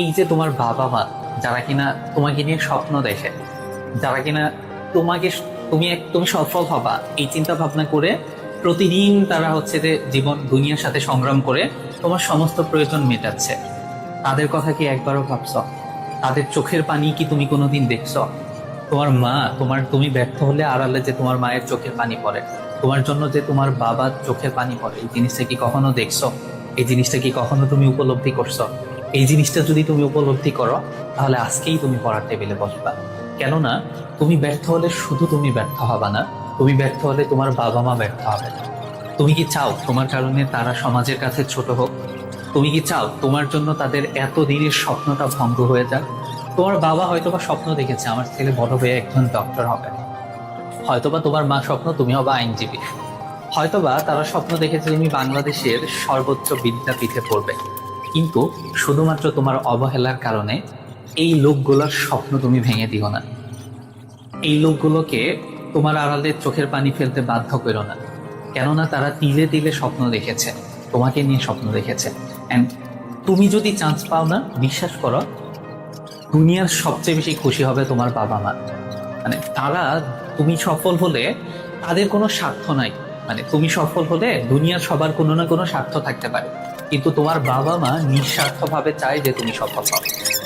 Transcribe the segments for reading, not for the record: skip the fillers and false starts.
এই যে তোমার বাবা মা, যারা কিনা তোমাকে নিয়ে স্বপ্ন দেখে, যারা কিনা তোমাকে, তুমি সফল হবা এই চিন্তা ভাবনা করে প্রতিদিন তারা হচ্ছে যে জীবন দুনিয়ার সাথে সংগ্রাম করে তোমার সমস্ত প্রয়োজন মেটাচ্ছে, তাদের কথা কি একবারও ভাবছ? তাদের চোখের পানি কি তুমি কোনোদিন দেখছ? তোমার মা, তুমি ব্যর্থ হলে আড়ালে যে তোমার মায়ের চোখের পানি পড়ে, তোমার জন্য যে তোমার বাবার চোখের পানি পড়ে, এই জিনিসটা কি কখনো দেখছো? এই জিনিসটা কি কখনো তুমি উপলব্ধি করছো? এই জিনিসটা যদি তুমি উপলব্ধি করো, তাহলে আজকেই তুমি পড়ার টেবিলে বসবা। কেননা তুমি ব্যর্থ হলে শুধু তুমি ব্যর্থ হবা না, তুমি ব্যর্থ হলে তোমার বাবা মা ব্যর্থ হবে। তুমি কি চাও তোমার কারণে তারা সমাজের কাছে ছোট হোক? তুমি কি চাও তোমার জন্য তাদের এত দিনের স্বপ্নটা ভঙ্গ হয়ে যাক? তোমার বাবা হয়তোবা স্বপ্ন দেখেছে আমার ছেলে বড় হয়ে একজন ডক্টর হবে, হয়তোবা তোমার মা স্বপ্ন তুমি হবে আইনজীবী, হয়তোবা তারা স্বপ্ন দেখেছে তুমি বাংলাদেশের সর্বোচ্চ বিদ্যাপীঠে পড়বে। কিন্তু শুধুমাত্র তোমার অবহেলার কারণে এই লোকগুলোর স্বপ্ন তুমি ভেঙে দিও না। এই লোকগুলোকে তোমার আড়ালে চোখের পানি ফেলতে বাধ্য করো না। কেননা তারা তিলে তিলে স্বপ্ন দেখেছে, তোমাকে নিয়ে স্বপ্ন দেখেছে। এন্ড তুমি যদি চান্স পাও না, বিশ্বাস করো, দুনিয়ার সবচেয়ে বেশি খুশি হবে তোমার বাবা মা। মানে তারা, তুমি সফল হলে তাদের কোনো স্বার্থ নাই। মানে তুমি সফল হলে দুনিয়ার সবার কোনো না কোনো স্বার্থ থাকতে পারে, কিন্তু তোমার বাবা মা নিঃস্বার্থ ভাবে চায় যে তুমি সফল হও।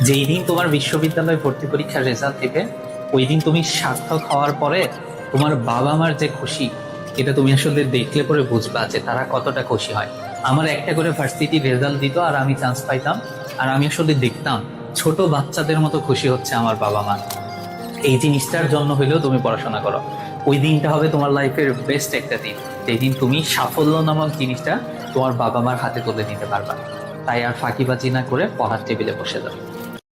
যেই দিন তোমার বিশ্ববিদ্যালয় ভর্তি পরীক্ষার রেজাল্ট দিবে, ওই দিন তুমি সার্থক হওয়ার পরে তোমার বাবা মার যে খুশি, এটা তুমি আসলে দেখলে পরে বুঝবা যে তারা কতটা খুশি হয়। আমার একটা করে ভার্সিটি রেজাল্ট দিত আর আমি চান্স পাইতাম, আর আমি আসলে দেখতাম ছোট বাচ্চাদের মতো খুশি হচ্ছে আমার বাবা মা। এই জিনিসটার জন্য হইলেও তুমি পড়াশোনা করো। ওই দিনটা হবে তোমার লাইফের বেস্ট একটা দিন, যেই দিন তুমি সাফল্য নামক জিনিসটা তোমার বাবা মার হাতে তুলে নিতে পারবা। তাই আর ফাঁকিবাজি না করে পড়ার টেবিলে বসে যাও।